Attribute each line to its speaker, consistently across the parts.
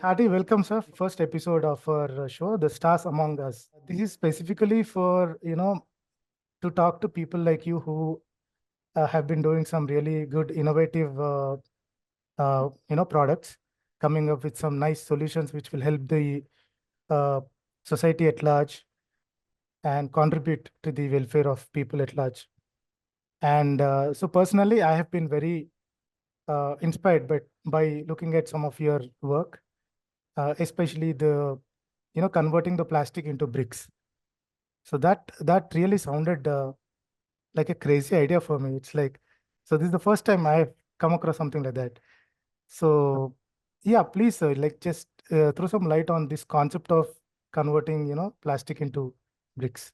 Speaker 1: hearty welcome, sir. First episode of our show, The Stars Among Us. This is specifically for, to talk to people like you who have been doing some really good, innovative, products, coming up with some nice solutions which will help the uh, society at large and contribute to the welfare of people at large. And so personally, I have been very inspired by looking at some of your work, especially the converting the plastic into bricks. So that really sounded like a crazy idea for me. It's like, so this is the first time I've come across something like that. So yeah, please, like just throw some light on this concept of converting plastic into bricks.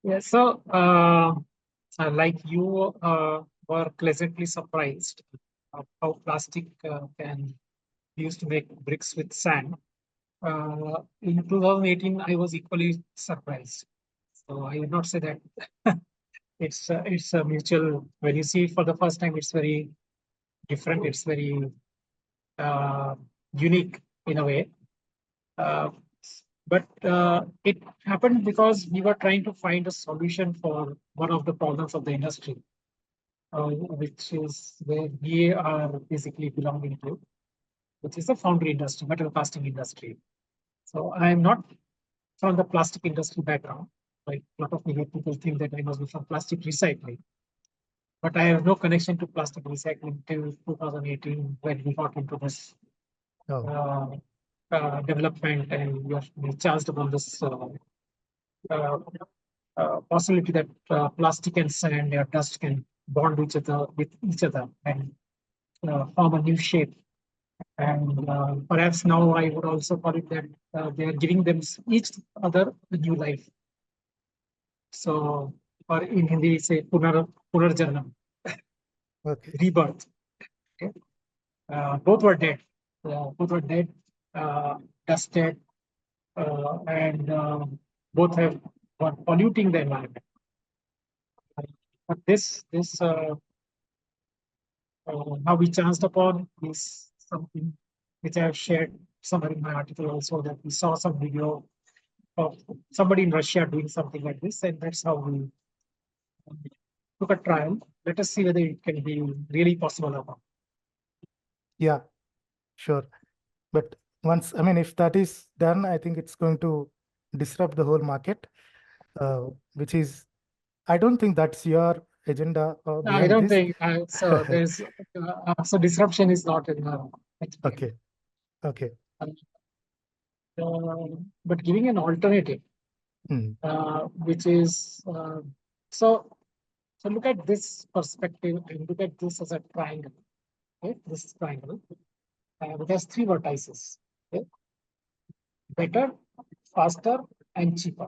Speaker 2: Yeah, so like you were pleasantly surprised of how plastic can be used to make bricks with sand. In 2018, I was equally surprised. So I would not say that it's a mutual. When you see it for the first time, it's very different. It's very uh, unique in a way. Uh, but it happened because we were trying to find a solution for one of the problems of the industry, which is where we are basically belonging to, which is the foundry industry, metal casting industry. So I am not from the plastic industry background. Like a lot of people think that I must be from plastic recycling, but I have no connection to plastic recycling till 2018 when we got into this
Speaker 1: Oh,
Speaker 2: uh, development and we charged upon this uh, possibility that plastic and sand or dust can bond with each other and form a new shape. And perhaps now I would also call it that they are giving them each other a new life. So, or in Hindi, we say punarjanam,
Speaker 1: okay.
Speaker 2: rebirth. Okay? Both were dead. Both were dead, dusted, and both have were polluting the environment. But how we chanced upon is something which I have shared somewhere in my article also, that we saw some video of somebody in Russia doing something like this, and that's how we took a trial. Let us see whether it can be really possible or not.
Speaker 1: Yeah, sure. But once, I mean, if that is done, I think it's going to disrupt the whole market, which is, I don't think that's your agenda
Speaker 2: I
Speaker 1: behind
Speaker 2: don't
Speaker 1: this.
Speaker 2: think so. There's so disruption is not in the experience.
Speaker 1: Okay, okay.
Speaker 2: But giving an alternative,
Speaker 1: Hmm.
Speaker 2: which is so. So look at this perspective and look at this as a triangle. Okay? This triangle, it has three vertices. Okay? Better, faster, and cheaper.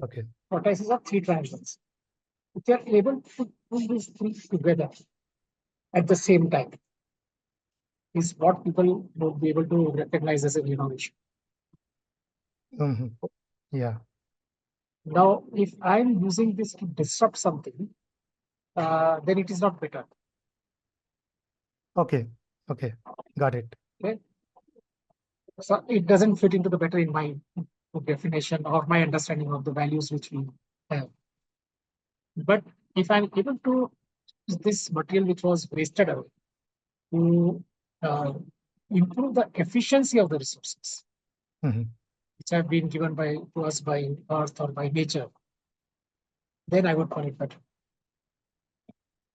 Speaker 1: Okay.
Speaker 2: Vertices are three triangles. If you are able to put these three together at the same time, is what people will be able to recognize as an innovation.
Speaker 1: Hmm. Yeah.
Speaker 2: Now, if I'm using this to disrupt something, then it is not better.
Speaker 1: Okay. Okay. Got it.
Speaker 2: Okay? So it doesn't fit into the better in my definition or my understanding of the values which we have. But if I'm able to use this material which was wasted away to uh, improve the efficiency of the resources
Speaker 1: Hmm.
Speaker 2: which have been given to us by earth or by nature, then I would call it better.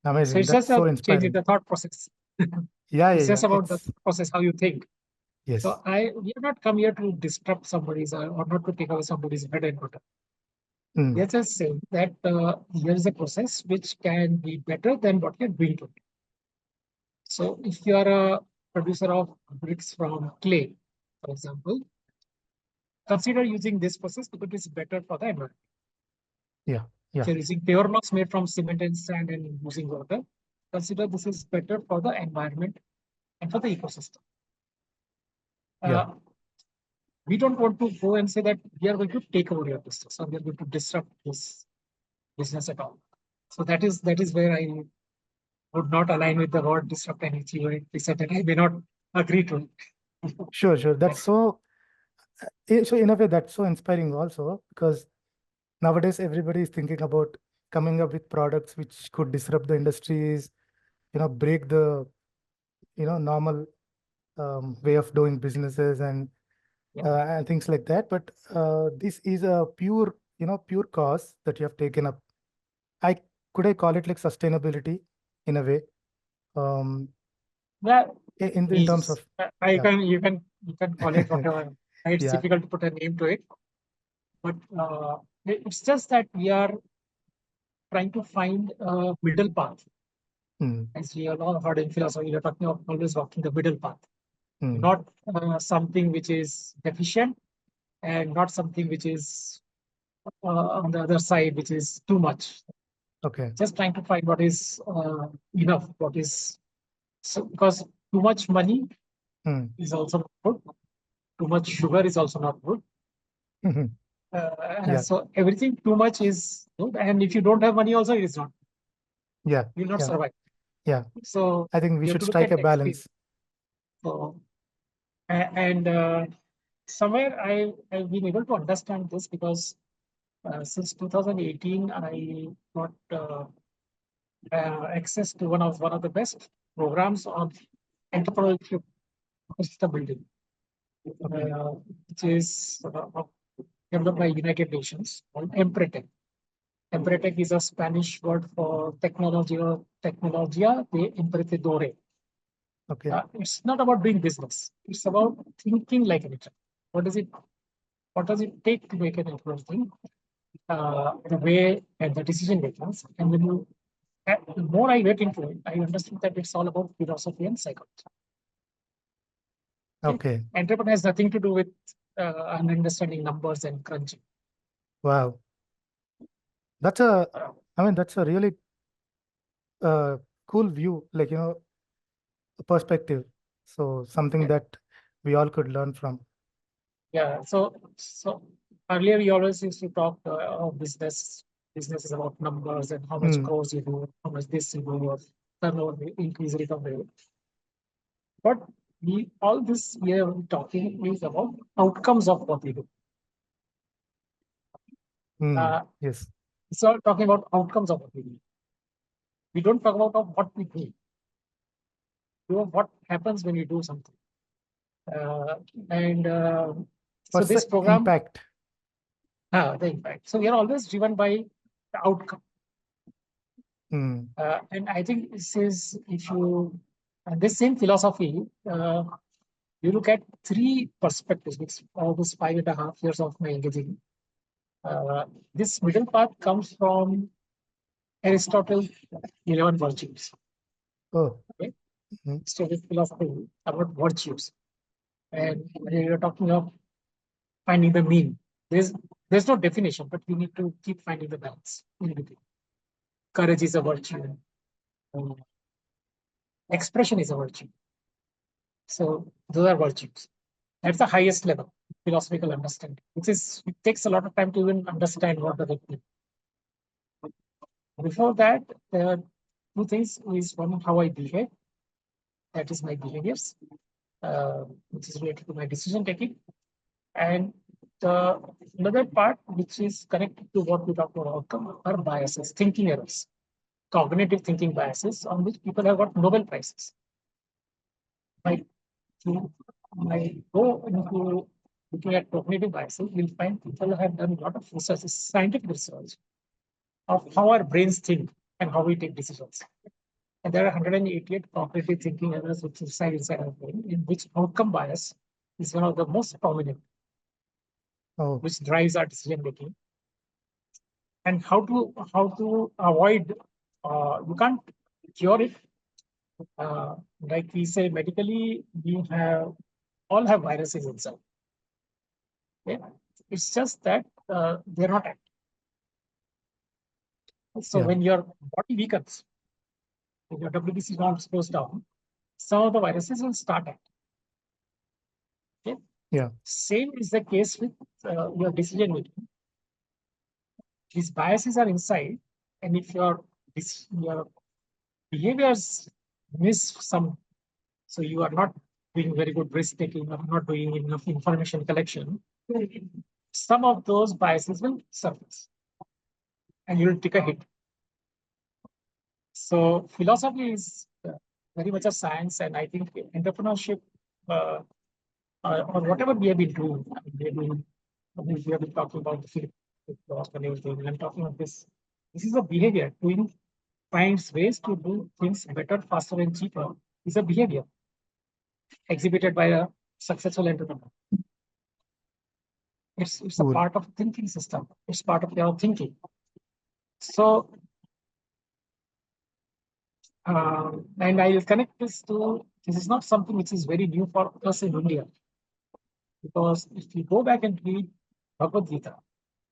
Speaker 2: So
Speaker 1: Amazing.
Speaker 2: it's
Speaker 1: That's
Speaker 2: just a
Speaker 1: so
Speaker 2: change in
Speaker 1: inspiring.
Speaker 2: the thought process.
Speaker 1: Yeah, yeah,
Speaker 2: It's just
Speaker 1: yeah.
Speaker 2: about the
Speaker 1: It's
Speaker 2: thought process, how you think.
Speaker 1: yes.
Speaker 2: So we have not come here to disrupt somebody's or not to take away somebody's bread and butter. We
Speaker 1: Mm.
Speaker 2: are just saying that here is a process which can be better than what you're doing today. So if you are a producer of bricks from clay, for example, consider using this process because it's better for the environment.
Speaker 1: Yeah.
Speaker 2: If
Speaker 1: Yeah.
Speaker 2: you're using pure blocks made from cement and sand and using water, consider this is better for the environment and for the ecosystem.
Speaker 1: Yeah.
Speaker 2: Uh, we don't want to go and say that we are going to take over your business or we are going to disrupt this business at all. So that is where I would not align with the word disrupt and achieve. I may not agree to it.
Speaker 1: Sure, sure. That's so, so in a way, that's so inspiring also, because nowadays everybody is thinking about coming up with products which could disrupt the industries, break the, normal way of doing businesses and things like that. But this is a pure, pure cause that you have taken up. I call it like sustainability in a way, um,
Speaker 2: Yeah,
Speaker 1: in terms of,
Speaker 2: I
Speaker 1: yeah.
Speaker 2: you can call it whatever. It's
Speaker 1: Yeah.
Speaker 2: difficult to put a name to it, but it's just that we are trying to find a middle path.
Speaker 1: Mm,
Speaker 2: As we all heard in philosophy, you're talking of always walking the middle path,
Speaker 1: mm,
Speaker 2: not something which is deficient and not something which is on the other side, which is too much.
Speaker 1: okay.
Speaker 2: Just trying to find what is enough, what is so, because too much money
Speaker 1: Mm,
Speaker 2: is also not good. Too much sugar is also not good.
Speaker 1: mhm. Yeah.
Speaker 2: So everything too much is good, and if you don't have money, also it is not.
Speaker 1: Yeah.
Speaker 2: You will not
Speaker 1: Yeah.
Speaker 2: survive.
Speaker 1: Yeah.
Speaker 2: So
Speaker 1: I think we
Speaker 2: you have
Speaker 1: should
Speaker 2: to look
Speaker 1: strike
Speaker 2: at
Speaker 1: a
Speaker 2: experience.
Speaker 1: balance.
Speaker 2: So and somewhere I've been able to understand this because since 2018 I got access to one of the best programs on entrepreneurship system building,
Speaker 1: Okay.
Speaker 2: which is developed by United Nations called Empretec. Empretec is a Spanish word for technology or tecnología de emprendedores.
Speaker 1: Okay.
Speaker 2: It's not about doing business. It's about thinking like an entrepreneur. What does it what does it take to make an entrepreneur think? The way and the decision makings. And when you the more I get into it, I understood that it's all about philosophy and psychology. Okay?
Speaker 1: Okay.
Speaker 2: Entrepreneur has nothing to do with understanding numbers and crunching.
Speaker 1: Wow. That's that's a really uh, cool view, like, perspective. So something
Speaker 2: Yeah.
Speaker 1: that we all could learn from.
Speaker 2: Yeah. So earlier we always used to talk of business. Business is about numbers and how much
Speaker 1: Mm,
Speaker 2: crores you do, how much this you do, or turnover, increase rate of revenue. But we all this we are talking is about outcomes of what we do.
Speaker 1: yes.
Speaker 2: It's all talking about outcomes of what we do. We don't talk about what we do. What happens when you do something. Uh, and so
Speaker 1: What's
Speaker 2: this
Speaker 1: the
Speaker 2: program,
Speaker 1: impact?
Speaker 2: the impact. So we are always driven by the outcome.
Speaker 1: Mm,
Speaker 2: And I think this is if you this same philosophy, you look at three perspectives, which all this 5.5 years of my engaging. This middle path comes from Aristotle 11 virtues.
Speaker 1: oh.
Speaker 2: Okay,
Speaker 1: Mm,
Speaker 2: Aristotle philosophy about virtues, and you're talking of finding the mean. There's no definition, but we need to keep finding the balance in between. Courage is a virtue. uh, Expression is a virtue. So those are virtues. That's the highest level philosophical understanding. It takes a lot of time to even understand what does it mean. Before that, there are two things: is one, how I behave, that is my behaviors, which is related to my decision taking, and the another part which is connected to what we talked about outcome are biases, thinking errors, cognitive thinking biases on which people have got Nobel prizes. Like to I go into looking at cognitive biases, you'll find people have done a lot of research, scientific research of how our brains think and how we take decisions. And there are 188 cognitive thinking errors which reside inside our brain, in which outcome bias is one of the most prominent,
Speaker 1: oh.
Speaker 2: which drives our decision making. And how to avoid, you can't cure it. Like we say medically, we have all have viruses inside. Okay? It's just that they're not active. So
Speaker 1: Yeah.
Speaker 2: when your body weakens, when your WBC norms goes down, some of the viruses will start acting. Okay?
Speaker 1: Yeah.
Speaker 2: Same is the case with your decision making. These biases are inside, and if your behaviors miss some, so you are not doing very good risk taking or not doing enough information collection, some of those biases will surface and you'll take a hit. So philosophy is very much a science, and I think entrepreneurship or whatever we have been doing, we have been talking about the field and everything. I'm talking about this. This is a behavior. Doing finds ways to do things better, faster, and cheaper. Is a behavior exhibited by a successful entrepreneur. It's a
Speaker 1: Cool.
Speaker 2: part of thinking system. It's part of your thinking. So, and I will connect this to, this is not something which is very new for us in India. Because if you go back and read Bhagavad Gita,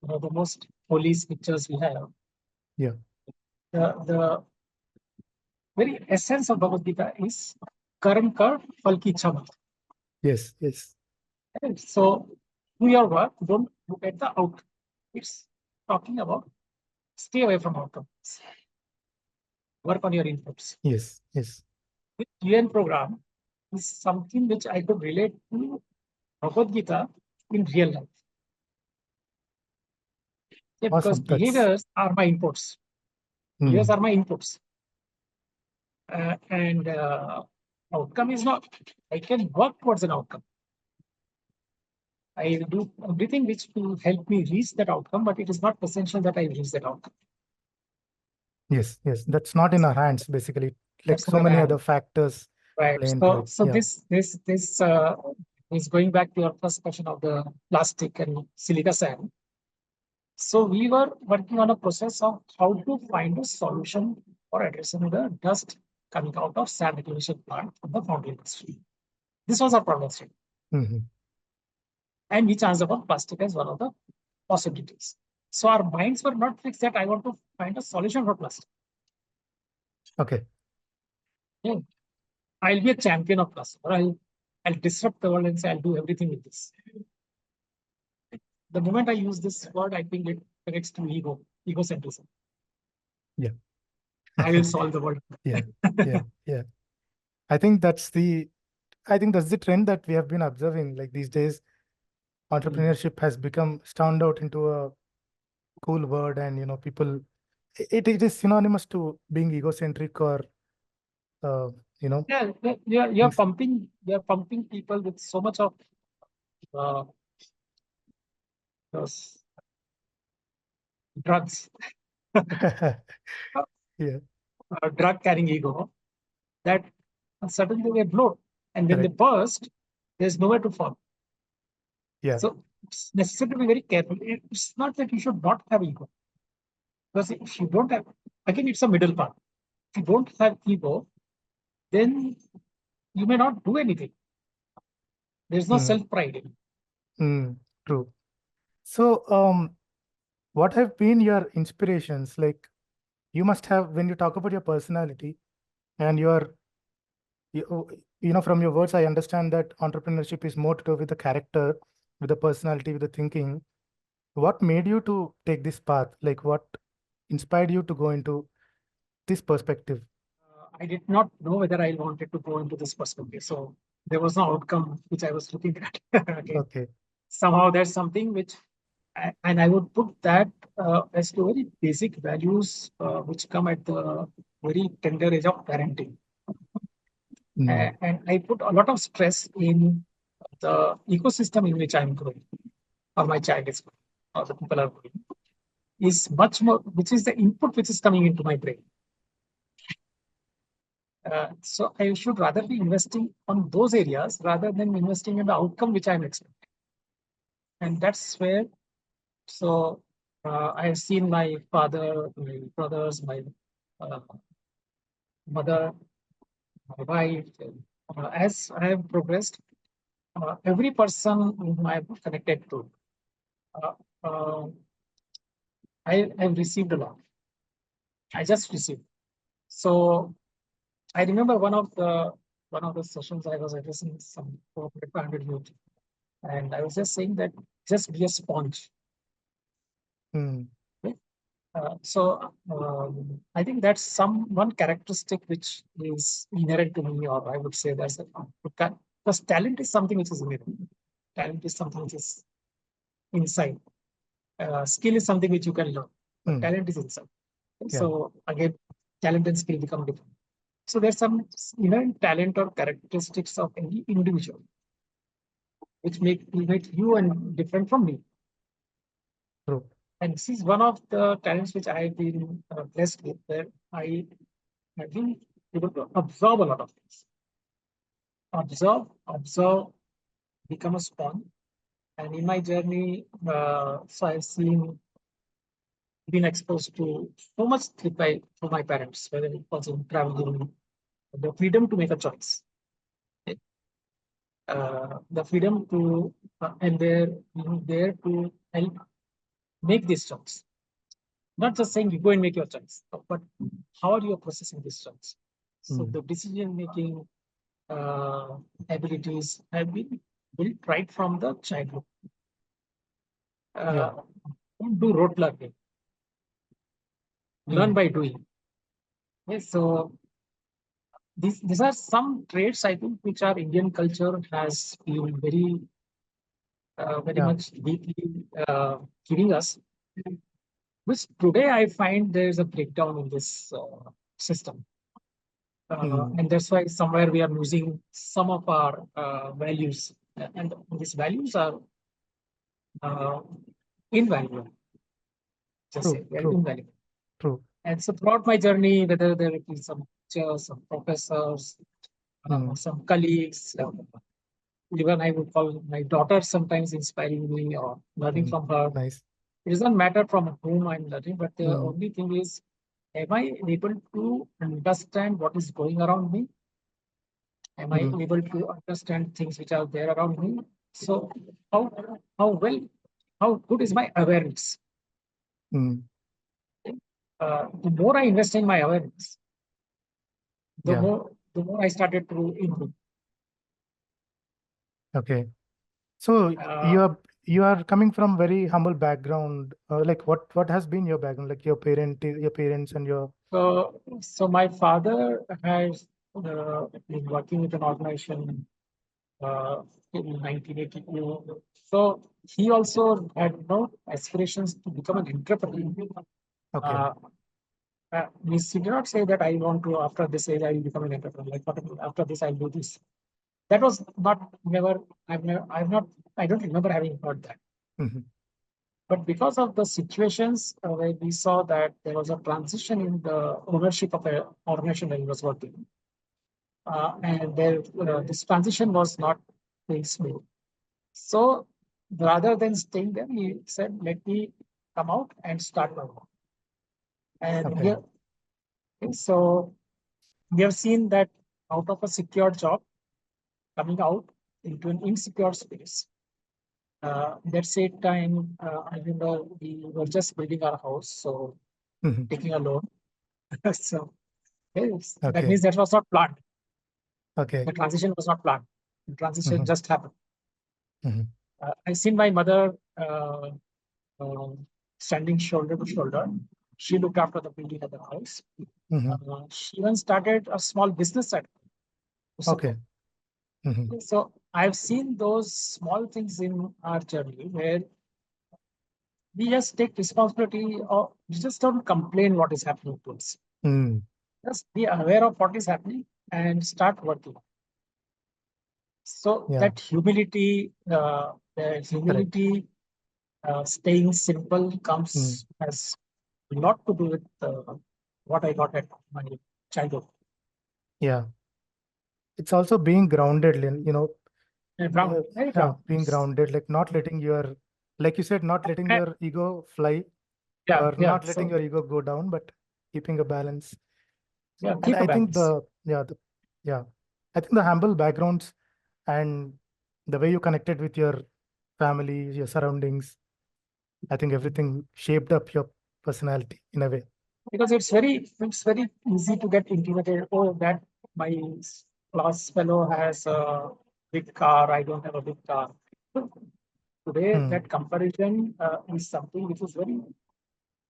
Speaker 2: the most holy scriptures we have,
Speaker 1: Yeah.
Speaker 2: The very essence of Bhagavad Gita is Karan Kar Phal Ki Chama.
Speaker 1: Yes, yes.
Speaker 2: And so, do your work, don't look at the outcome. It's talking about stay away from outcomes. Work on your inputs.
Speaker 1: Yes, yes.
Speaker 2: This UN program is something which I could relate to Bhagavad Gita in real life. Yeah, because
Speaker 1: Awesome. That's
Speaker 2: behaviors are my inputs. Behaviors are my inputs. And outcome is not. I can work towards an outcome. I will do everything which will help me reach that outcome, but it is not essential that I reach that outcome.
Speaker 1: yes, yes. That's not in our hands, basically. Like
Speaker 2: That's
Speaker 1: so
Speaker 2: not
Speaker 1: many
Speaker 2: an
Speaker 1: other factors
Speaker 2: right.
Speaker 1: play into it.
Speaker 2: So
Speaker 1: Yeah.
Speaker 2: this is going back to your first question of the plastic and silica sand. So we were working on a process of how to find a solution for addressing the dust coming out of sand acquisition plant from the foundry industry. This was our problem statement.
Speaker 1: Mhm.
Speaker 2: And we chanced upon plastic as one of the possibilities. So our minds were not fixed that I want to find a solution for plastic.
Speaker 1: Okay.
Speaker 2: Yeah. I'll be a champion of plastic, or I'll disrupt the world and say I'll do everything with this. The moment I use this word, I think it connects to egocentrism.
Speaker 1: Yeah.
Speaker 2: I will solve the world.
Speaker 1: Yeah, yeah, yeah. I think that's the trend that we have been observing. Like these days, entrepreneurship has become stormed out into a cool word, and people, it is synonymous to being egocentric or
Speaker 2: Yeah, you're
Speaker 1: things.
Speaker 2: pumping people with so much of those drugs,
Speaker 1: Yeah,
Speaker 2: drug carrying ego, that suddenly they blow, and when they
Speaker 1: correct.
Speaker 2: burst, there's nowhere to fall.
Speaker 1: Yeah.
Speaker 2: So it's necessary to be very careful. It's not that you should not have ego, because if you don't have, again, it's a middle path. If you don't have ego, then you may not do anything. There's no self-pride in it.
Speaker 1: True. So, what have been your inspirations? Like, you must have, when you talk about your personality and from your words, I understand that entrepreneurship is more to do with the character, with the personality, with the thinking. What made you to take this path? Like, what inspired you to go into this perspective?
Speaker 2: I did not know whether I wanted to go into this perspective. So there was no outcome which I was looking at. Okay.
Speaker 1: Okay.
Speaker 2: Somehow there's something which, and I would put that as to very basic values which come at the very tender age of parenting. And I put a lot of stress in the ecosystem in which I'm growing, or my child is growing, or the people are growing, is much more, which is the input which is coming into my brain. So I should rather be investing on those areas rather than investing in the outcome which I'm expecting. And that's where, so I have seen my father, my brothers, my mother, my wife. As I have progressed, every person whom I have connected to, I have received a lot. I just received. So I remember one of the sessions I was addressing some 400 youth. And I was just saying that just be a sponge. Okay? So I think that's one characteristic which is inherent to me, or I would say that's a Because talent is something which is within. Talent is something which is inside. Skill is something which you can learn, but talent is inside.
Speaker 1: Yeah.
Speaker 2: So again, talent and skill become different. So there's some inherent talent or characteristics of any individual which make you and different from me.
Speaker 1: True.
Speaker 2: And this is one of the talents which I have been blessed with, where I have been able to absorb a lot of things. Observe, become a sponge. And in my journey, so I've been exposed to so much from my parents, whether it was in traveling, the freedom to make a choice, the freedom to, and they're there to help make this choice. Not just saying you go and make your choice, but how are you processing this choice? So the decision making abilities have been built right from the childhood. Don't do rote learning. Learn by doing. Yes, so these are some traits I think which our Indian culture has been very much deeply giving us. Which today I find there's a breakdown in this system. And that's why somewhere we are losing some of our values. And these values are invaluable. Just say they're invaluable.
Speaker 1: True.
Speaker 2: And so throughout my journey, whether there be some teachers, some professors, some colleagues, even I would call my daughter sometimes inspiring me or learning from her.
Speaker 1: Nice.
Speaker 2: It doesn't matter from whom I'm learning, but the only thing is, am I able to understand what is going around me? Am I able to understand things which are there around me? So how good is my awareness? The more I invest in my awareness, the more I started to improve.
Speaker 1: Okay. So you are coming from very humble background. Like what has been your background? Like your parents and your.
Speaker 2: So my father has been working with an organization in 1982. So he also had no aspirations to become an entrepreneur.
Speaker 1: Okay.
Speaker 2: He did not say that I want to, after this age, I will become an entrepreneur. Like after this, I'll do this. That was not never. I don't remember having heard that. But because of the situations where we saw that there was a transition in the ownership of an organization that he was working, and this transition was not very smooth. So rather than staying there, he said, "Let me come out and start my work." And here, so we have seen that out of a secure job, coming out into an insecure space. That same time, I remember we were just building our house, so taking a loan. So yes, that means that was not planned.
Speaker 1: Okay.
Speaker 2: The transition was not planned. The transition just happened. I've seen my mother standing shoulder to shoulder. She looked after the building of the house. She even started a small business at.
Speaker 1: Okay.
Speaker 2: So I've seen those small things in our journey where we just take responsibility, or we just don't complain what is happening to us. Just be aware of what is happening and start working. So that humility, staying simple comes has a lot to do with what I got at my childhood.
Speaker 1: Yeah. It's also being grounded, being grounded, like not letting your, like you said, not letting your ego fly or not letting your ego go down, but keeping a balance. And I think I think the humble backgrounds and the way you connected with your family, your surroundings, I think everything shaped up your personality in a way.
Speaker 2: Because it's very easy to get intimidated. Oh, that my class fellow has a big car, I don't have a big car. Today, that comparison is something which is very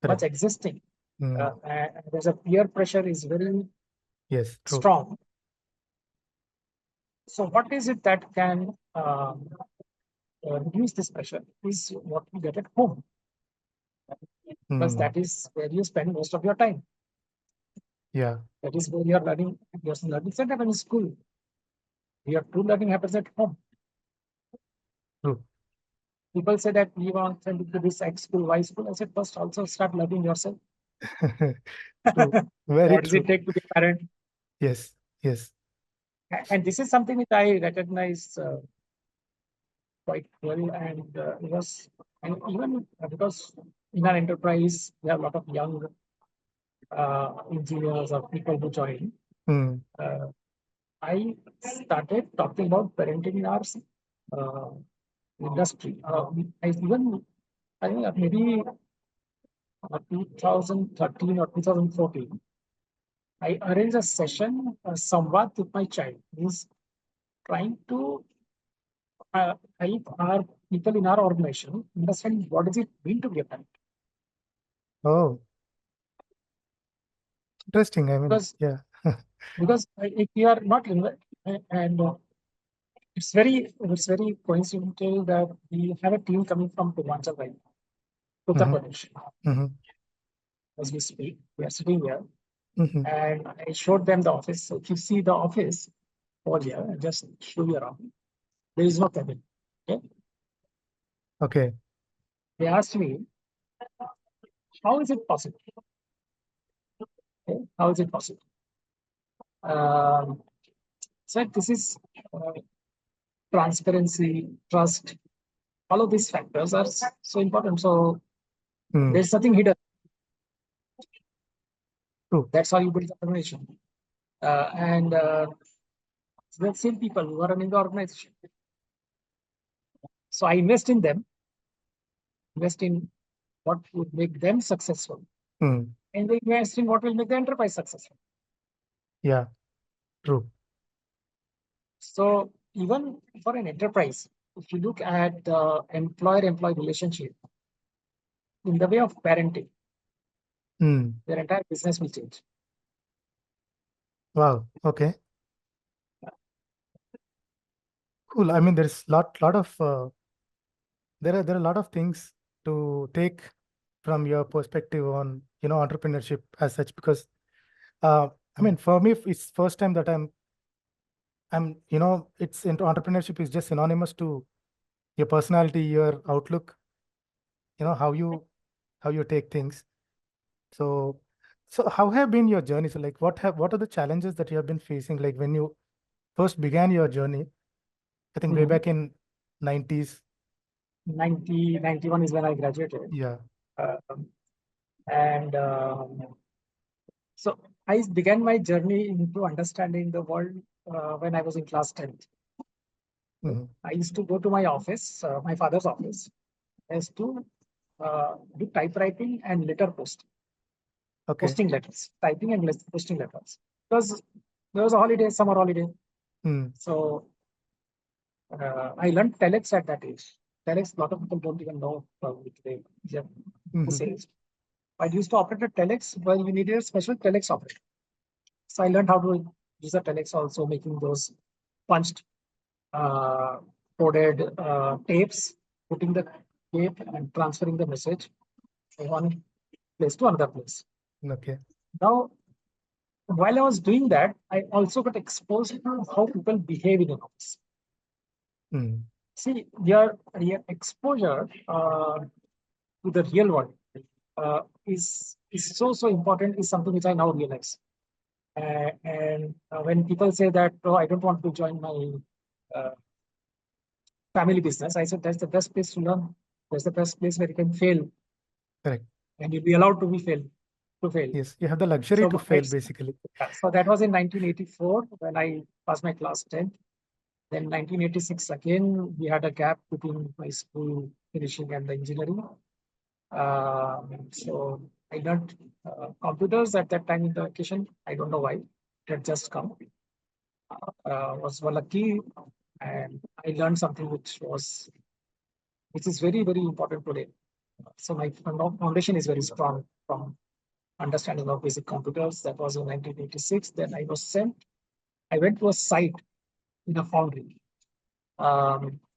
Speaker 2: much existing. And there's a peer pressure is very
Speaker 1: true.
Speaker 2: strong. So what is it that can reduce this pressure is what you get at home, because
Speaker 1: Mm.
Speaker 2: that is where you spend most of your time.
Speaker 1: Yeah.
Speaker 2: That is where you're learning. Your learning center happens in school. Your true learning happens at home.
Speaker 1: True.
Speaker 2: People say that we want them to do this X school, Y school. I said, first also start learning yourself.
Speaker 1: True. Very
Speaker 2: What does it
Speaker 1: true.
Speaker 2: take to be a parent?
Speaker 1: Yes. Yes.
Speaker 2: And this is something which I recognize quite well. And because, and even because in our enterprise, we have a lot of young engineers or people who join.
Speaker 1: Mm.
Speaker 2: I started talking about parenting in our uh, industry. I even, I think maybe 2013 or 2014, I arranged a session, Samvad with my child. He's trying to help our people in our organization understand what does it mean to be a parent.
Speaker 1: Oh, interesting. I mean,
Speaker 2: Because
Speaker 1: yeah.
Speaker 2: if you are not and it's very coincidental that we have a team coming from Purvanchal right now, Uttar
Speaker 1: Mm-hmm.
Speaker 2: Pradesh.
Speaker 1: Mm-hmm.
Speaker 2: As we speak, we are sitting here,
Speaker 1: Mm-hmm.
Speaker 2: and I showed them the office. So if you see the office over here, I just show you around. There is no cabin. Okay.
Speaker 1: Okay.
Speaker 2: They asked me, how is it possible? Okay. How is it possible? So this is transparency, trust. All of these factors are so important. So
Speaker 1: Mm.
Speaker 2: there's nothing hidden.
Speaker 1: True.
Speaker 2: That's how you build the organization. And the same people who are running the organization. So I invest in them, invest in what would make them successful,
Speaker 1: Mm.
Speaker 2: and they invest in what will make the enterprise successful.
Speaker 1: Yeah. True.
Speaker 2: So even for an enterprise, if you look at the employer-employee relationship in the way of parenting,
Speaker 1: Mm.
Speaker 2: their entire business will change.
Speaker 1: Wow. Okay. Cool. I mean, there's lot of there are a lot of things to take from your perspective on entrepreneurship as such, because I mean, for me, it's first time that it's into entrepreneurship is just synonymous to your personality, your outlook, how you take things. So, so how have been your journey? So, like, what are the challenges that you have been facing? Like when you first began your journey, I think way
Speaker 2: Mhm.
Speaker 1: back in 90s.
Speaker 2: 91 is when I graduated.
Speaker 1: Yeah.
Speaker 2: And so I began my journey into understanding the world when I was in class 10th.
Speaker 1: Hmm.
Speaker 2: I used to go to my office, my father's office, as to do typewriting and letter
Speaker 1: Okay.
Speaker 2: posting letters, typing and posting letters. Because there was a holiday, summer holiday.
Speaker 1: Mm.
Speaker 2: So I learned telex at that age. Telex, a lot of people don't even know probably today. Yeah, this
Speaker 1: Hmm.
Speaker 2: age. I used to operate a telex where you needed a special telex operator. So I learned how to use the telex also, making those punched, uh, coded tapes, putting the tape and transferring the message from one place to another place.
Speaker 1: Okay.
Speaker 2: Now, while I was doing that, I also got exposed to how people behave in an office.
Speaker 1: Mm.
Speaker 2: See, your exposure to the real world is so important. Is something which I now realize. And when people say that, oh, I don't want to join my uh, family business, I said that's the best place to learn. That's the best place where you can fail,
Speaker 1: Correct.
Speaker 2: and you'll be allowed to be fail to fail.
Speaker 1: Yes, you have the luxury to
Speaker 2: So
Speaker 1: fail, basically.
Speaker 2: so that was in 1984 when I passed my class 10th. Then 1986 again, we had a gap between my school finishing and the engineering. So I learned computers at that time in the vacation. I don't know why. It had just come. Was lucky, and I learned something which is very important today. So my foundation is very strong from understanding of basic computers. That was in 1986. Then I was sent. I went to a site in a foundry,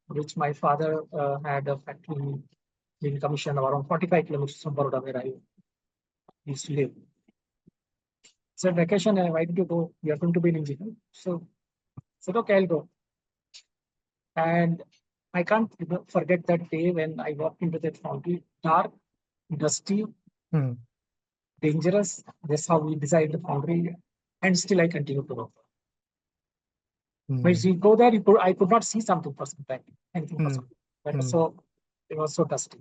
Speaker 2: which my father had a factory in commission around 45 kilometers from Baroda, where I used to live. Said, vacation, why did you go? You are going to be an engineer. So I said, okay, I'll go. And I can't forget that day when I walked into that foundry, dark, dusty,
Speaker 1: Hmm.
Speaker 2: dangerous. That's how we designed the foundry. And still I continue to work.
Speaker 1: Hmm.
Speaker 2: When you go there, I could not see something for some time, anything for some time. So it was so dusty.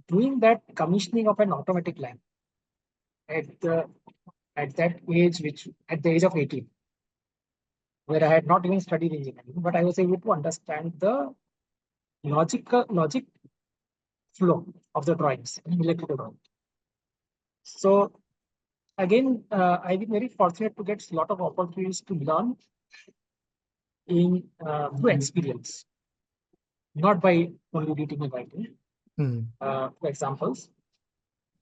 Speaker 2: Doing that commissioning of an automatic line at that age, which at the age of 18, where I had not even studied engineering, but I was able to understand the logic flow of the drawings in electrical drawing. So again, I've been very fortunate to get a lot of opportunities to learn in through experience, not by only reading and writing. For examples,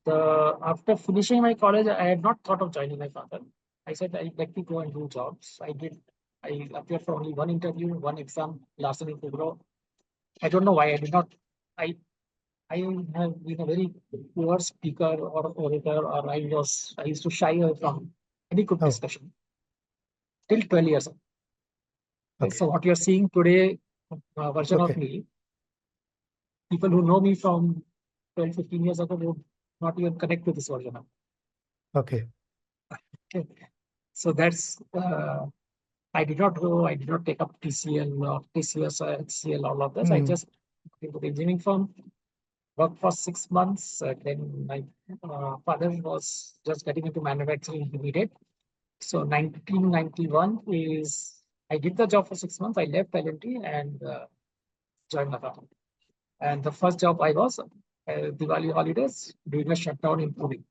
Speaker 2: after finishing my college, I had not thought of joining my father. I said I'd like to go and do jobs. I did. I appeared for only one interview, one exam, last in February. I don't know why I did not. I have been a very poor speaker or orator, or I used to shy away from any good discussion till 12 years old. Okay. So what you're seeing today, version of me, people who know me from 12, 15 years ago would not even connect with this version of me.
Speaker 1: Okay.
Speaker 2: So that's, I did not go, I did not take up TCL or TCS or HCL, all of this. I just went to the engineering firm, worked for 6 months. Then my father was just getting into manufacturing intermediate. So 1991 is, I did the job for 6 months. I left L&T and joined my father. And the first job I was Diwali holidays, doing a shutdown in Pune.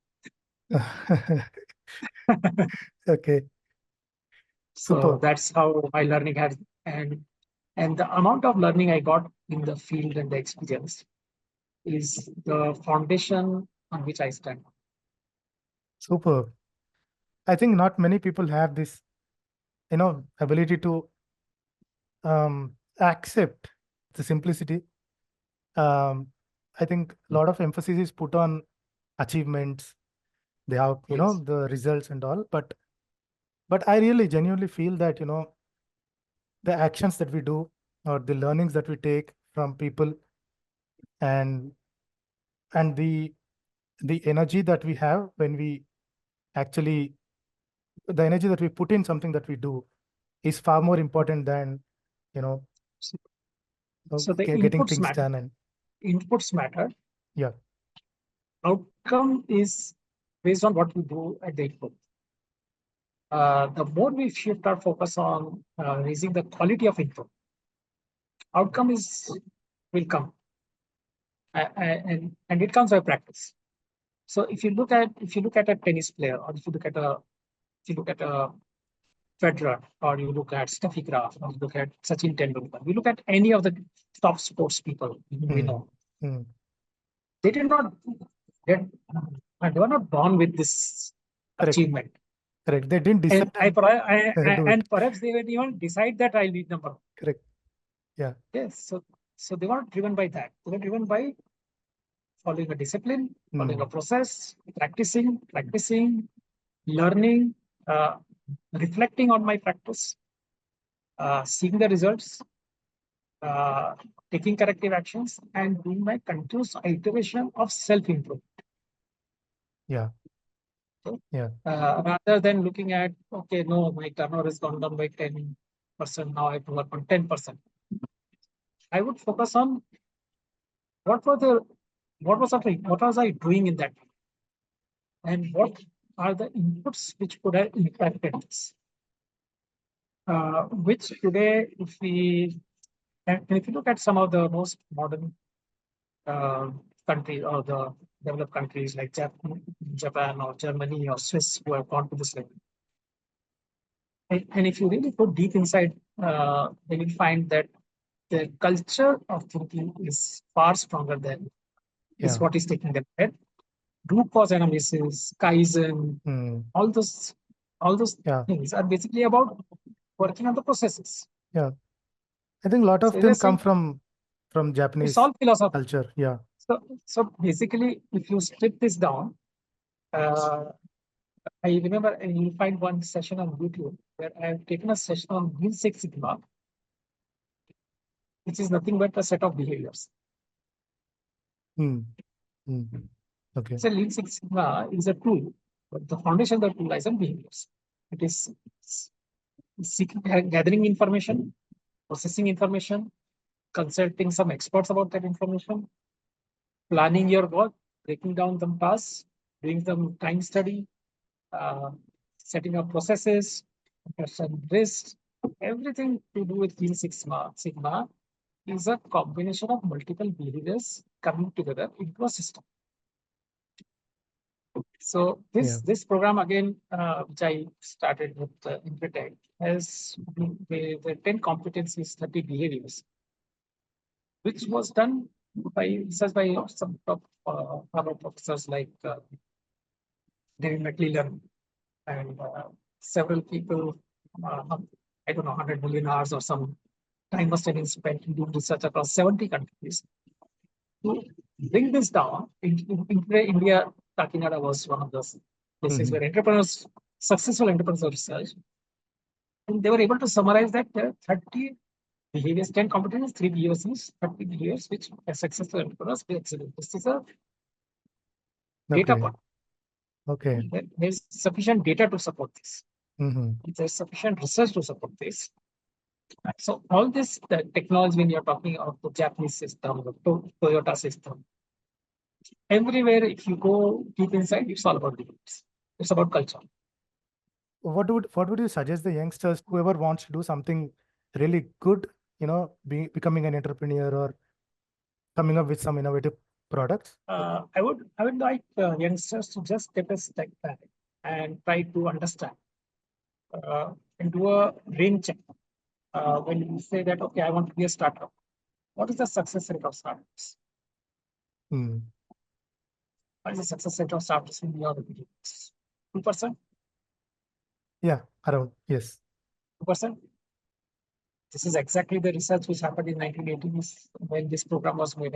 Speaker 1: Okay.
Speaker 2: So
Speaker 1: Super.
Speaker 2: that's how my learning has, and the amount of learning I got in the field and the experience is the foundation on which I stand.
Speaker 1: Super. I think not many people have this, ability to accept the simplicity. I think a lot of emphasis is put on achievements. They have, the results and all, but I really genuinely feel that, the actions that we do or the learnings that we take from people and the energy that we have when we actually, the energy that we put in something that we do is far more important than,
Speaker 2: So the
Speaker 1: getting
Speaker 2: inputs
Speaker 1: things
Speaker 2: matter.
Speaker 1: done. And
Speaker 2: Inputs matter.
Speaker 1: yeah,
Speaker 2: Outcome is based on what you do at the input. The more we shift our focus on raising the quality of input, outcome will come, and it comes by practice. So if you look at a tennis player, or if you look at a Federer, or you look at Steffi Graf, or you look at Sachin Tendulkar, we look at any of the top sports people we know. They did not get, they were not born with this achievement.
Speaker 1: Correct. They didn't decide.
Speaker 2: And perhaps they didn't even decide that I'll be number one.
Speaker 1: Correct. Yeah.
Speaker 2: Yes. So they weren't driven by that. They were driven by following a discipline, following a process, practicing, learning, reflecting on my practice, seeing the results, taking corrective actions, and doing my continuous iteration of self-improvement.
Speaker 1: Yeah.
Speaker 2: Okay?
Speaker 1: Yeah.
Speaker 2: Rather than looking at, okay, no, my turnover has gone down by 10%, now I have to work on 10%. I would focus on what was I doing in that, and what are the inputs which could have impacted this. Which today, if you look at some of the most modern countries, or the developed countries like Japan or Germany or Swiss, who have gone to this level, and if you really go deep inside, then you find that the culture of thinking is far stronger than is what is taking them ahead. Root cause analysis, Kaizen, all those things are basically about working on the processes.
Speaker 1: Yeah. I think a lot of
Speaker 2: So
Speaker 1: them
Speaker 2: as I
Speaker 1: come
Speaker 2: said,
Speaker 1: from
Speaker 2: it's
Speaker 1: Japanese
Speaker 2: all philosophy.
Speaker 1: culture. Yeah.
Speaker 2: So basically, if you strip this down, I remember you'll find one session on YouTube where I have taken a session on Lean Six Sigma, which is nothing but a set of behaviors.
Speaker 1: Mm. Mm. Okay.
Speaker 2: So Lean Six Sigma is a tool, but the foundation of the tool lies on behaviors. It is seeking, gathering information, processing information, consulting some experts about that information, planning your work, breaking down some tasks, doing some time study, uh, setting up processes, some risks, everything to do with Lean Sigma is a combination of multiple behaviors coming together into a system. So this program again, which I started with Infotech, has the 10 competencies, 30 behaviors, which was done by research by some top Harvard professors like David McClellan and several people. I don't know, 100 million hours or some time must have been spent in doing research across 70 countries. To bring this down, in India, Kakinada was one of those places where entrepreneurs, successful entrepreneurs research, and they were able to summarize that 30 behaviors, 10 competencies, 3 behaviors, 30 behaviors, which a successful entrepreneurs will exhibit. This is a data point.
Speaker 1: Okay.
Speaker 2: There's sufficient data to support this. There's sufficient research to support this. So all this the technology, when you're talking of the Japanese system, the Toyota system, everywhere if you go deep inside, it's all about behaviors. It's about culture.
Speaker 1: What would you suggest the youngsters, whoever wants to do something really good, becoming an entrepreneur or coming up with some innovative products?
Speaker 2: I would like youngsters to just take a step back and try to understand and do a brain check. When you say that, okay, I want to be a startup, what is the success rate of startups? What is the success rate of startups in the other beginnings? 2%?
Speaker 1: Yeah, around, yes.
Speaker 2: 2%? This is exactly the research which happened in 1980s when this program was made.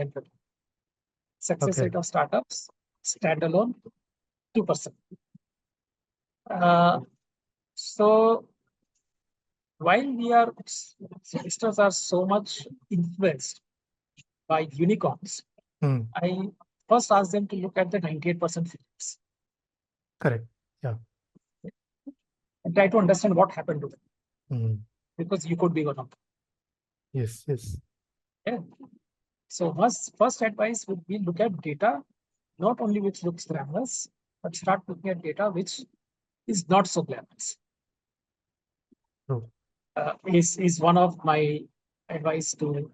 Speaker 2: Success rate of startups, standalone, 2%. So while youngsters are so much influenced by unicorns, I first ask them to look at the 98% figures.
Speaker 1: Correct. Yeah.
Speaker 2: And try to understand what happened to them. Because you could be one of them.
Speaker 1: Yes, yes.
Speaker 2: Yeah. So first advice would be look at data, not only which looks glamorous, but start looking at data which is not so glamorous. Is one of my advice to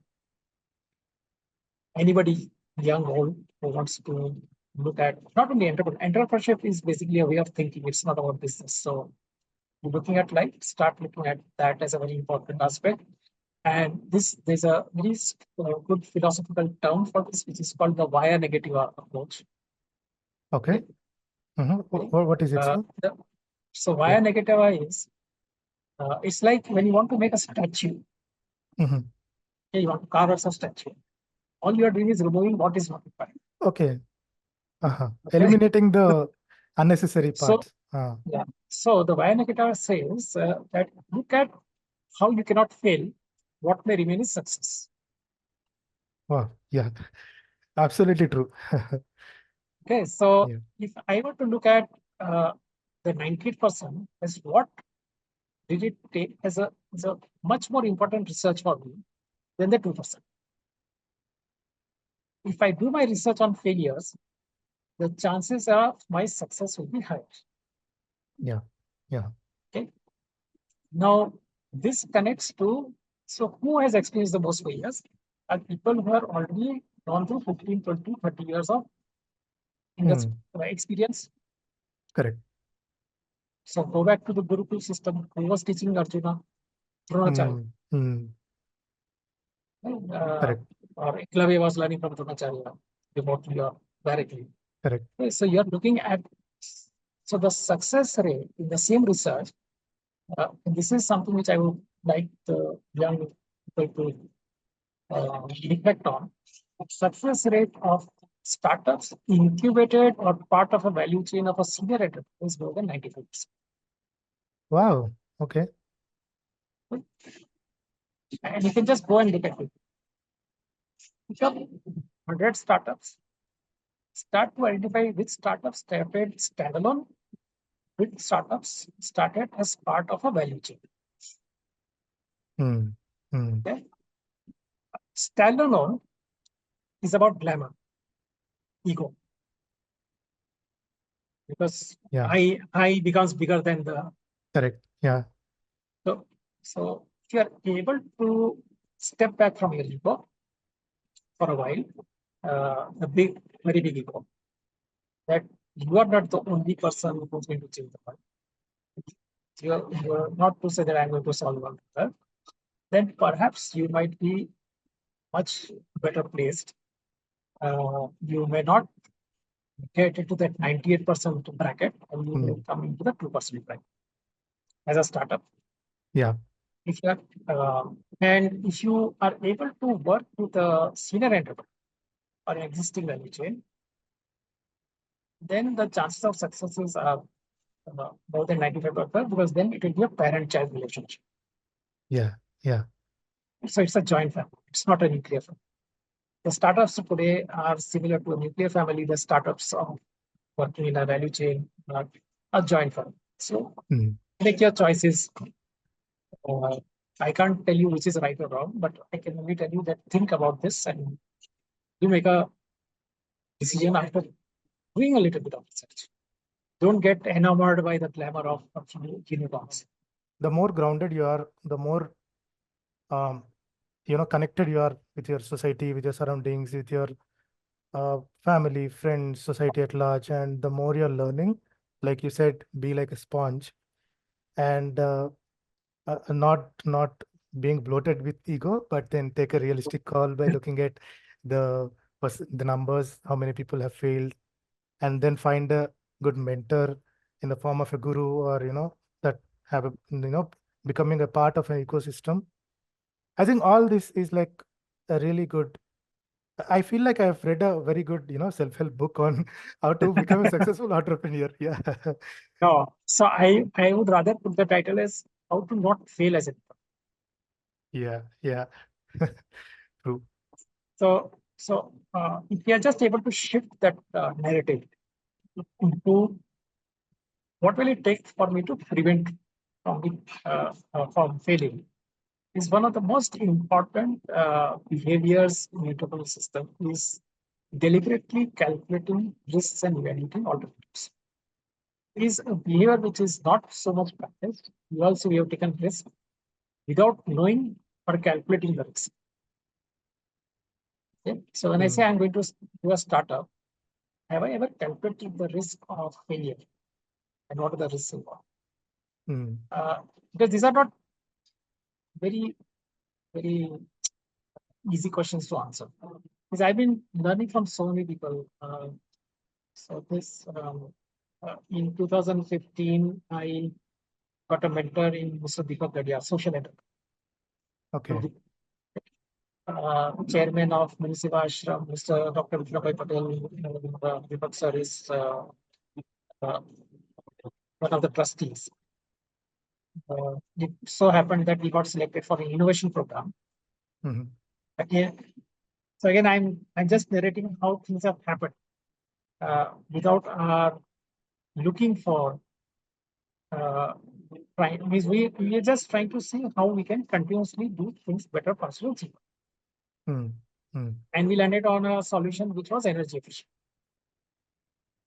Speaker 2: anybody young, old, who wants to look at not only entrepreneurship is basically a way of thinking. It's not about business. So you're looking at life, start looking at that as a very important aspect. And there's a very good philosophical term for this, which is called the via negativa approach.
Speaker 1: Okay. What is it, sir?
Speaker 2: So via negativa is, it's like when you want to make a statue. Okay, you want to carve out a statue. All you are doing is removing what is not required.
Speaker 1: Okay. Eliminating the unnecessary parts.
Speaker 2: Yeah. So the via negativa says that look at how you cannot fail. What may remain is success.
Speaker 1: Wow. Yeah. Absolutely true.
Speaker 2: Okay. So if I were to look at the 98% as what did it take as a much more important research for me than the 2%. If I do my research on failures, the chances of my success will be higher.
Speaker 1: Yeah. Yeah.
Speaker 2: Okay. Now this connects to, so who has experienced the most failures? Are people who are already gone through 15, 20, 30 years of experience.
Speaker 1: Correct.
Speaker 2: So go back to the Gurukul system. Who was teaching Arjuna? Dronacharya.
Speaker 1: Correct.
Speaker 2: Or Eklavya was learning from Dronacharya remotely or directly.
Speaker 1: Correct.
Speaker 2: Okay, so you're looking at, so the success rate in the same research This is something which I would like the young people to reflect on. Success rate of startups incubated or part of a value chain of a senior enterprise is more than 95%.
Speaker 1: Wow. Okay.
Speaker 2: And you can just go and look at it. Pick up 100 startups, start to identify which startups started standalone, which startups started as part of a value chain. Okay? Standalone is about glamour, ego. Because
Speaker 1: Yeah.
Speaker 2: I becomes bigger than the.
Speaker 1: Correct. Yeah.
Speaker 2: So if you are able to step back from your ego for a while, very big ego, that you are not the only person who's going to change the world. You are not to say that I'm going to solve the world. Then perhaps you might be much better placed. You may not get into that 98% bracket, and you may come into the 2% bracket as a startup.
Speaker 1: Yeah.
Speaker 2: If you are, and if you are able to work with a senior enterprise or an existing value chain, then the chances of successes are more than 95%, because then it will be a parent-child relationship.
Speaker 1: Yeah. Yeah.
Speaker 2: So it's a joint family. It's not a nuclear family. The startups today are similar to a nuclear family. The startups of working in a value chain are a joint family. So make your choices. I can't tell you which is right or wrong, but I can only tell you that think about this and you make a decision after doing a little bit of research. Don't get enamored by the glamour of unicorns.
Speaker 1: The more grounded you are, the more connected you are with your society, with your surroundings, with your family, friends, society at large, and the more you're learning, like you said, be like a sponge, and not being bloated with ego, but then take a realistic call by looking at the the numbers, how many people have failed, and then find a good mentor in the form of a guru, or that have becoming a part of an ecosystem. I think all this is like a really good. I feel like I've read a very good, self-help book on how to become a successful entrepreneur. Yeah.
Speaker 2: No, so I would rather put the title as how to not fail as it.
Speaker 1: Yeah. Yeah. True.
Speaker 2: So if we are just able to shift that narrative into what will it take for me to prevent from failing, is one of the most important behaviors in entrepreneurial system, is deliberately calculating risks and evaluating alternatives. Is a behavior which is not so much practiced. We have taken risk without knowing or calculating the risk. Okay? So when I say I'm going to do a startup, have I ever calculated the risk of failure and what are the risks involved? Because these are not very, very easy questions to answer. Because I've been learning from so many people. So this in 2015, I got a mentor in Mr. Deepak Gadia, social enterprise.
Speaker 1: Okay.
Speaker 2: Chairman of Munisiva Ashram, Mr. Dr. Vikrabai Patel, Deepak sir is one of the trustees. It so happened that we got selected for an innovation program. Again, so again, I'm just narrating how things have happened without our looking for. We are just trying to see how we can continuously do things better, faster, and cheaper. And we landed on a solution which was energy efficient.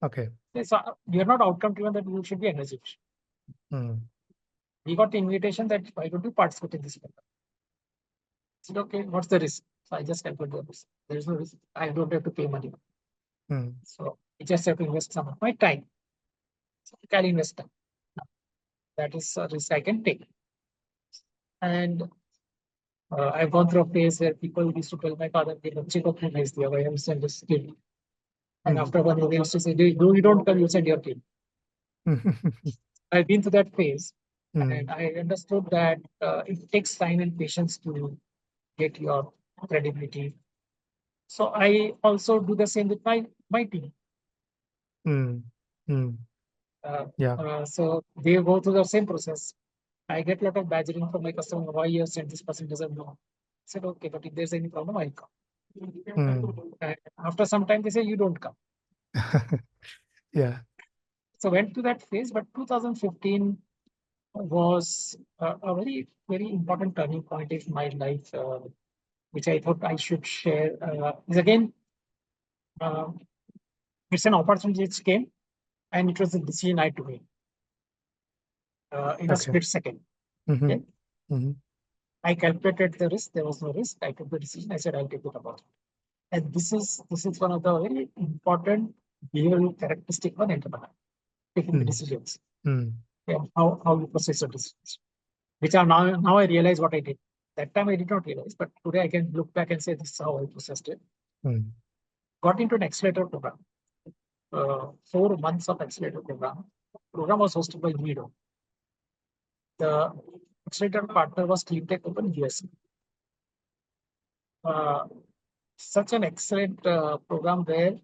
Speaker 1: Okay.
Speaker 2: So we are not outcome driven, that we should be energy efficient. We got the invitation that why don't you participate in this program? I said, okay, what's the risk? So I just calculated the risk. There is no risk. I don't have to pay money. So I just have to invest some of my time. So I can invest time. That is a risk I can take. And I've gone through a phase where people used to tell my father, check up why I'm send this kid. And after 1 year, they used to say, you don't come, you send your kid. I've been through that phase. And I understood that it takes time and patience to get your credibility. So I also do the same with my team. So they go through the same process. I get a lot of badgering from my customer. Why you have sent this person doesn't know. I said, okay, but if there's any problem, I'll come. And after some time, they say you don't come.
Speaker 1: Yeah.
Speaker 2: So went to that phase, but 2015 was a very, very important turning point in my life, which I thought I should share. Is again, it's an opportunity which came, and it was a decision I had to make in a split second. Okay? I calculated the risk. There was no risk. I took the decision. I said, I'll take it about. And this is one of the very important behavioral characteristic of an entrepreneur, taking the decisions. Yeah, how you process your decisions, which are now I realize what I did. That time I did not realize, but today I can look back and say this is how I processed it. Got into an accelerator program. 4 months of accelerator program. Program was hosted by Rhino. The accelerator partner was Cleantech Open USA. Such an excellent program where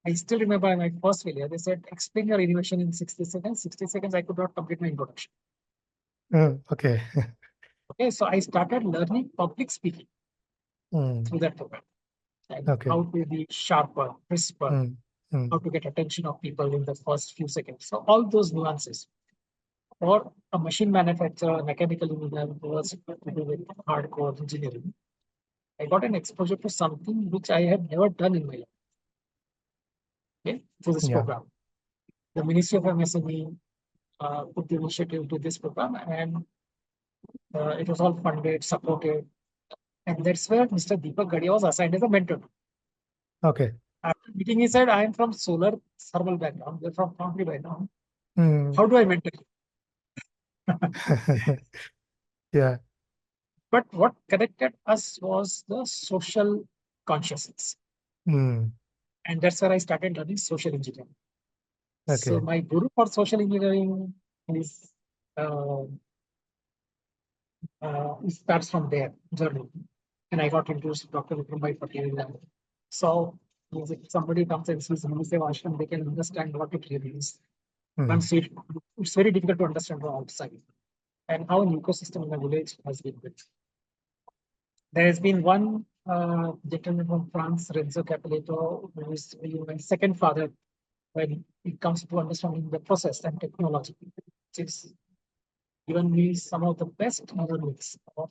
Speaker 2: I still remember my first failure. They said, explain your innovation in 60 seconds. 60 seconds, I could not complete my introduction.
Speaker 1: Okay.
Speaker 2: Okay, so I started learning public speaking through that program. And how to be sharper, crisper, how to get attention of people in the first few seconds. So all those nuances. For a machine manufacturer, mechanical engineer who was to do with hardcore engineering, I got an exposure to something which I had never done in my life. Okay, through this program. The Ministry of MSME put the initiative to this program, and it was all funded, supported. And that's where Mr. Deepak Gadia was assigned as a mentor.
Speaker 1: Okay.
Speaker 2: After meeting, he said, I am from solar thermal background, they're from foundry background. How do I mentor you?
Speaker 1: Yeah.
Speaker 2: But what connected us was the social consciousness. And that's where I started learning social engineering.
Speaker 1: Okay.
Speaker 2: So my guru for social engineering is starts from there journey. And I got introduced to Dr. Vikram Patel. So if somebody comes and sees Manish Ashram, they can understand what it really is. Once it's very difficult to understand from outside, and how an ecosystem in a village has been built. There has been one gentleman from France, Renzo Capelletto, who is really my second father when it comes to understanding the process and technology. It's given me some of the best models of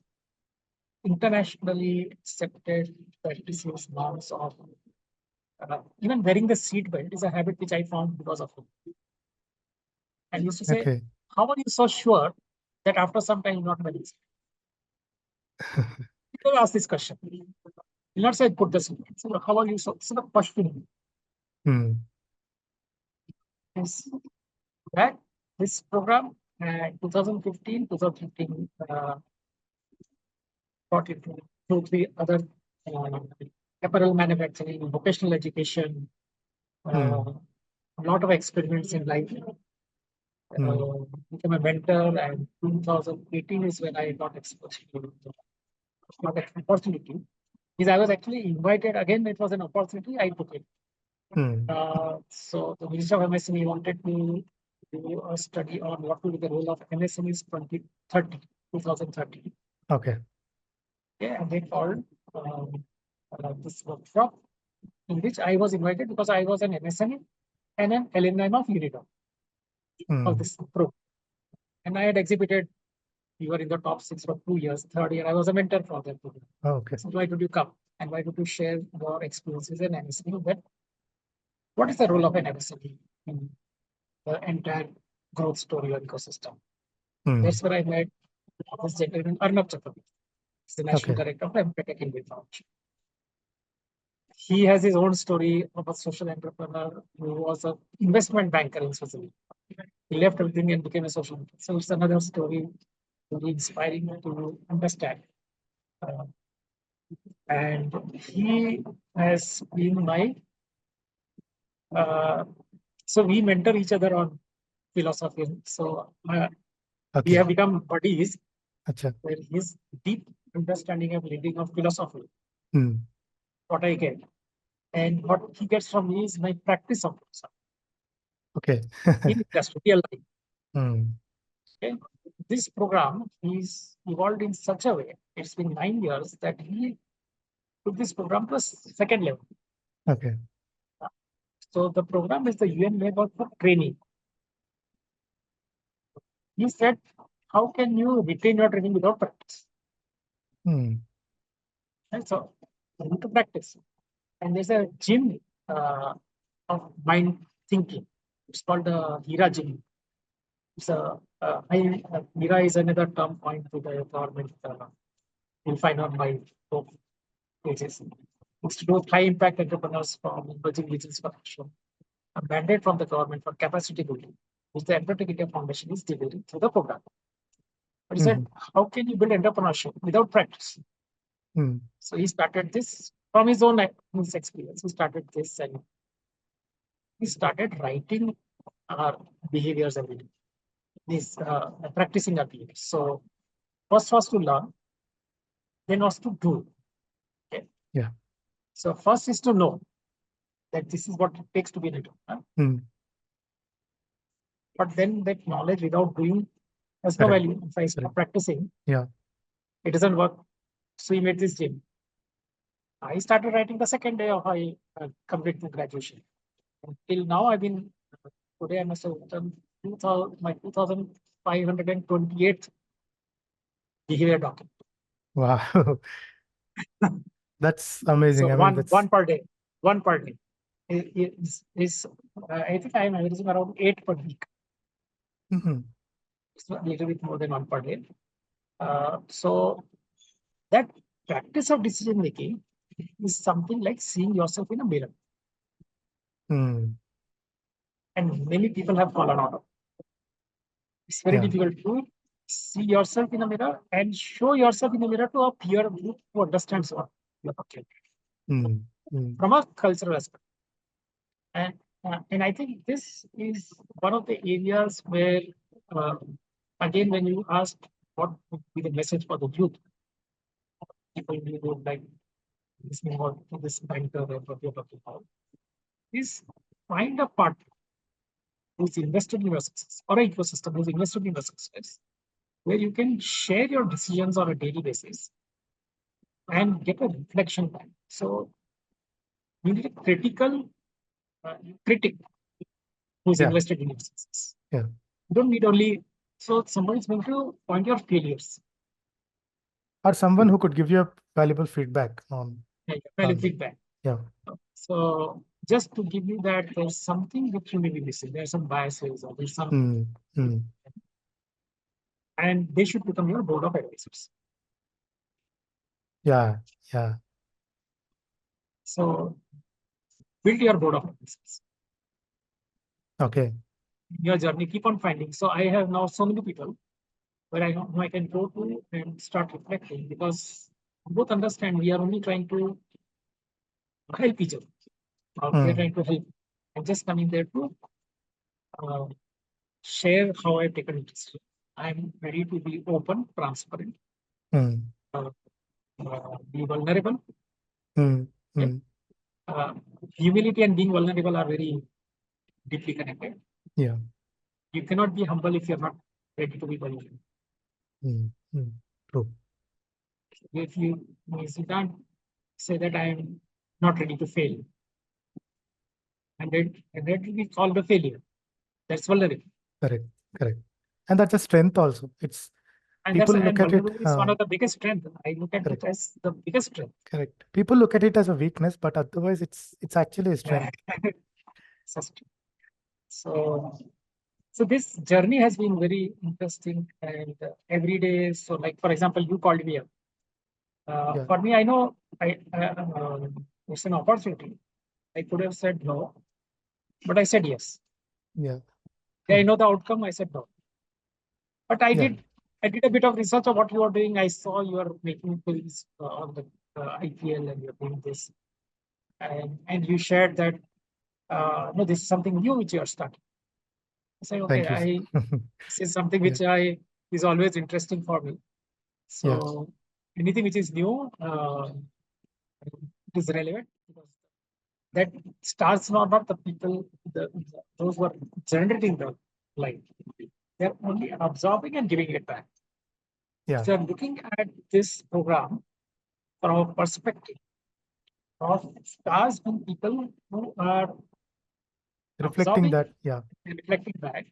Speaker 2: internationally accepted practices, norms of even wearing the seat belt is a habit which I found because of him. And he used to say, how are you so sure that after some time you're not wearing seat? People ask this question. You'll not say put the seat belt. So how are you so the questioning? Is that this program 2015 got into 2-3 other apparel manufacturing, vocational education, a lot of experiments in life. Became a mentor, and 2018 is when I got exposed to not an opportunity. Because I was actually invited again, it was an opportunity, I took it. So the Ministry of MSME wanted me to do a study on what will be the role of MSMEs 2030.
Speaker 1: Okay.
Speaker 2: Yeah, and they called this workshop in which I was invited because I was an MSME and an alumni of Unido of this program. And I had exhibited, we were in the top 6 for 2 years. 3rd year, I was a mentor for that program.
Speaker 1: Okay.
Speaker 2: So why did you come? And why did you share your experiences in MSME? But what is the role of an MSME in the entire growth story or ecosystem? That's where I met this gentleman, Arnab Chakravarti. He's the National Director of MPTech India Foundation. He has his own story of a social entrepreneur who was an investment banker in Switzerland. He left everything and became a social entrepreneur. So it's another story very inspiring to understand. And he has been my, so we mentor each other on philosophy. So We
Speaker 1: Okay.
Speaker 2: have become buddies,
Speaker 1: Acha.
Speaker 2: where his deep understanding of reading of philosophy,
Speaker 1: Hmm.
Speaker 2: what I get, and what he gets from me is my practice of philosophy
Speaker 1: Okay.
Speaker 2: in industry, real life.
Speaker 1: Hmm.
Speaker 2: Okay? This program is evolved in such a way, it's been 9 years, that he took this program to a second level.
Speaker 1: Okay.
Speaker 2: So the program is the UN label for training. He said, how can you retain your training without practice?
Speaker 1: Hmm.
Speaker 2: And so you need to practice. And there's a gym of mind thinking. It's called the Hira gym. It's Hira is another term coined to the government. You'll find on my book pages. It's to do with high impact entrepreneurs from emerging regions for action. A mandate from the government for capacity building, which the Entrepreneurial India Foundation is delivering through the program. But he said, how can you build entrepreneurship without practice?
Speaker 1: Hmm.
Speaker 2: So he started this from his own experience. He started this and he started writing our behaviors every day. This practicing our behaviors. So first was to learn, then was to do. Okay.
Speaker 1: Yeah.
Speaker 2: So first is to know that this is what it takes to be an entrepreneur.
Speaker 1: Hmm.
Speaker 2: But then that knowledge without doing has no
Speaker 1: Correct.
Speaker 2: value. If I stop
Speaker 1: Correct.
Speaker 2: practicing,
Speaker 1: Yeah.
Speaker 2: it doesn't work. So he made this gym. I started writing the second day of I completed the graduation. Till now, I've been, today I must have done 2000, my 2528th behavior document.
Speaker 1: Wow. That's amazing.
Speaker 2: So
Speaker 1: I mean, that's.
Speaker 2: one per day, one per day. I think I'm averaging around 8 per week.
Speaker 1: Mhm.
Speaker 2: It's a little bit more than one per day. So that practice of decision making is something like seeing yourself in a mirror.
Speaker 1: Hmm.
Speaker 2: And many people have fallen out of it. It's very
Speaker 1: Yeah.
Speaker 2: difficult to see yourself in a mirror and show yourself in a mirror to a peer group who understands what you're talking
Speaker 1: Hmm. Hmm.
Speaker 2: from a cultural aspect. And I think this is one of the areas where, uh, again, when you ask what would be the message for the youth, people really would like listening more to this banker or what you're talking about, is find a partner who's invested in your success or an ecosystem who's invested in your success, where you can share your decisions on a daily basis and get a reflection back. So you need a critical critic who's
Speaker 1: Yeah.
Speaker 2: invested in your success.
Speaker 1: Yeah.
Speaker 2: You don't need only, so somebody's going to point your failures.
Speaker 1: Or someone who could give you a valuable feedback on.
Speaker 2: Value feedback.
Speaker 1: Yeah.
Speaker 2: So just to give you that there's something which you may be missing. There's some biases or there's some,
Speaker 1: Hmm. Hmm.
Speaker 2: and they should become your board of advisors.
Speaker 1: Yeah. Yeah.
Speaker 2: So build your board of advisors.
Speaker 1: Okay.
Speaker 2: Your journey, keep on finding. So I have now so many people where I know I can go to and start reflecting, because both understand we are only trying to help each other. We are trying to help. I'm just coming there to uh, share how I've taken interest. I'm ready to be open, transparent,
Speaker 1: Hmm.
Speaker 2: be vulnerable.
Speaker 1: Hmm.
Speaker 2: Okay?
Speaker 1: Hmm.
Speaker 2: Humility and being vulnerable are very deeply connected.
Speaker 1: Yeah.
Speaker 2: You cannot be humble if you're not ready to be vulnerable.
Speaker 1: Hmm. Hmm. True.
Speaker 2: If you can't say that I'm not ready to fail, and that will be called a failure. That's vulnerable.
Speaker 1: Correct. Correct. And that's a strength also. It's
Speaker 2: And
Speaker 1: people look at it.
Speaker 2: vulnerability is one of the biggest strengths. I look at
Speaker 1: Correct.
Speaker 2: it as the biggest strength.
Speaker 1: Correct. People look at it as a weakness, but otherwise it's actually a strength.
Speaker 2: So, so this journey has been very interesting, and every day. So, like for example, you called me up.
Speaker 1: Yeah.
Speaker 2: For me, I know it's an opportunity. I could have said no, but I said yes.
Speaker 1: Yeah.
Speaker 2: I know the outcome. I said no, but I
Speaker 1: Yeah.
Speaker 2: did. I did a bit of research of what you are doing. I saw you are making films on the IPL, and you're doing this, and you shared that no, this is something new which you are starting. I said, okay,
Speaker 1: Thank you.
Speaker 2: this is something
Speaker 1: Yeah.
Speaker 2: which I is always interesting for me. So anything which is new, it is relevant because that stars are not the people, those who are generating the light. They're only absorbing and giving it back.
Speaker 1: Yeah.
Speaker 2: If you are looking at this program from a perspective of stars and people who are
Speaker 1: Reflecting
Speaker 2: absorbing
Speaker 1: that. Yeah.
Speaker 2: and reflecting back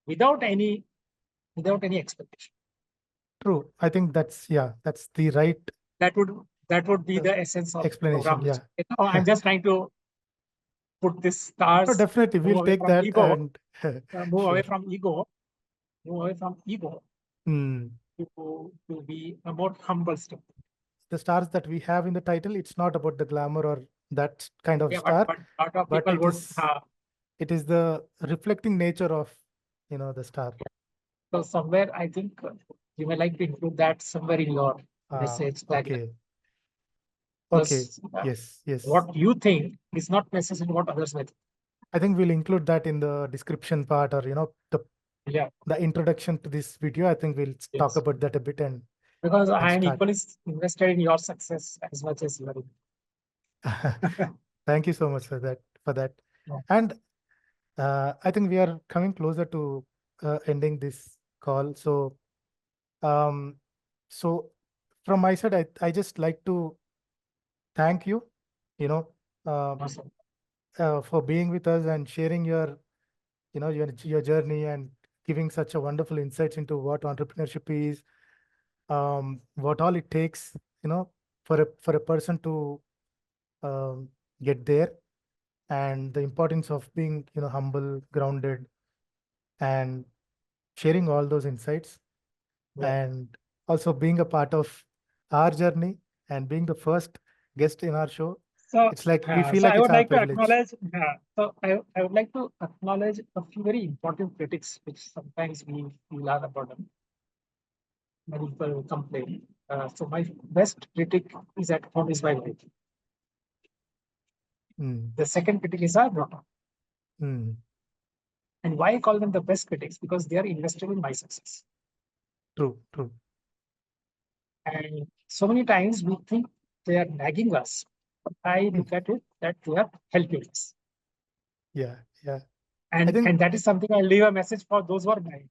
Speaker 2: without any expectation.
Speaker 1: True. I think that's the right
Speaker 2: That would be the essence of
Speaker 1: explanation.
Speaker 2: program.
Speaker 1: Yeah.
Speaker 2: I'm just trying to put this
Speaker 1: No,
Speaker 2: stars,
Speaker 1: definitely.
Speaker 2: move
Speaker 1: We'll
Speaker 2: away
Speaker 1: take
Speaker 2: from
Speaker 1: that
Speaker 2: ego,
Speaker 1: and
Speaker 2: move away
Speaker 1: sure.
Speaker 2: from ego,
Speaker 1: Hmm.
Speaker 2: to be a more humble step.
Speaker 1: The stars that we have in the title, it's not about the glamour or that kind of
Speaker 2: Yeah,
Speaker 1: star,
Speaker 2: but a lot of
Speaker 1: but
Speaker 2: people would.
Speaker 1: it is the reflecting nature of the star.
Speaker 2: So somewhere I think you may like to include that somewhere in your message.
Speaker 1: Okay.
Speaker 2: Because,
Speaker 1: Yes.
Speaker 2: what you think is not necessarily what others may think.
Speaker 1: I think we'll include that in the description part, or the introduction to this video. I think we'll talk about that a bit
Speaker 2: because I am
Speaker 1: start.
Speaker 2: equally invested in your success as much as you are.
Speaker 1: Thank you so much for that.
Speaker 2: Yeah.
Speaker 1: And I think we are coming closer to ending this call. So, from my side, I just like to thank you,
Speaker 2: Awesome.
Speaker 1: for being with us and sharing your journey and giving such a wonderful insights into what entrepreneurship is, what all it takes, for a person to get there, and the importance of being, humble, grounded, and sharing all those insights, and also being a part of our journey and being the first guest in our show.
Speaker 2: So
Speaker 1: It's like we feel
Speaker 2: so
Speaker 1: like
Speaker 2: I
Speaker 1: it's
Speaker 2: would
Speaker 1: our
Speaker 2: like to
Speaker 1: privilege.
Speaker 2: acknowledge. So I would like to acknowledge a few very important critics, which sometimes we feel are a burden. Many people complain. So my best critic is at home is my wife. The second critic is our daughter. And why I call them the best critics? Because they are invested in my success.
Speaker 1: True.
Speaker 2: And so many times we think they are nagging us. I look at it that they are helping us.
Speaker 1: Yeah.
Speaker 2: And that is something I leave a message for those who are dying.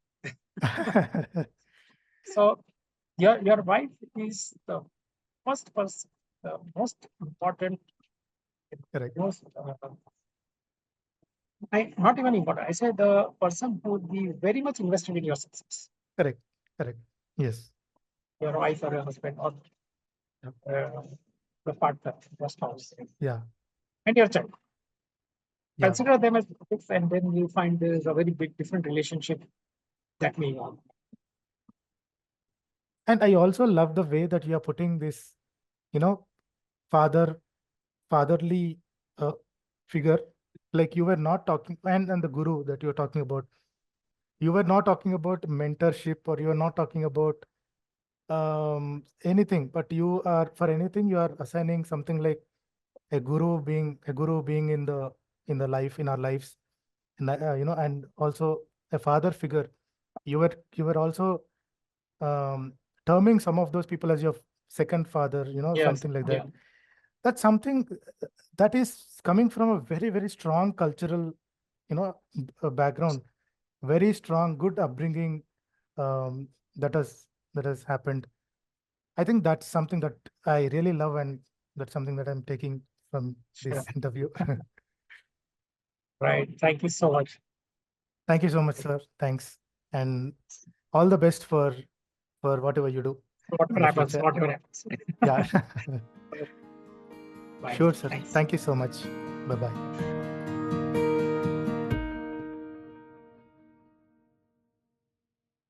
Speaker 2: So your wife is the first person, the most important,
Speaker 1: Correct.
Speaker 2: most not even important. I say the person who would be very much invested in your success.
Speaker 1: Correct. Yes.
Speaker 2: Your wife or your husband or the partner, your spouse.
Speaker 1: Yeah.
Speaker 2: And your child.
Speaker 1: Yeah.
Speaker 2: Consider them as critics, and then you find there is a very big different relationship that may on.
Speaker 1: And I also love the way that you are putting this, fatherly figure. Like you were not talking, and the guru that you're talking about, you were not talking about mentorship, or you are not talking about anything, but you are, for anything, you are assigning something like a guru being in the life, in our lives, and and also a father figure. You were also terming some of those people as your second father, something like that. That's something that is coming from a very, very strong cultural, background, very strong, good upbringing, that has happened. I think that's something that I really love, and that's something that I'm taking from this interview.
Speaker 2: Right. Thank you so much.
Speaker 1: Thank you so much, sir. Thanks. And all the best for whatever you do.
Speaker 2: Whatever happens.
Speaker 1: Yeah.
Speaker 2: Bye.
Speaker 1: Sure, sir.
Speaker 2: Thanks.
Speaker 1: Thank you so much. Bye-bye.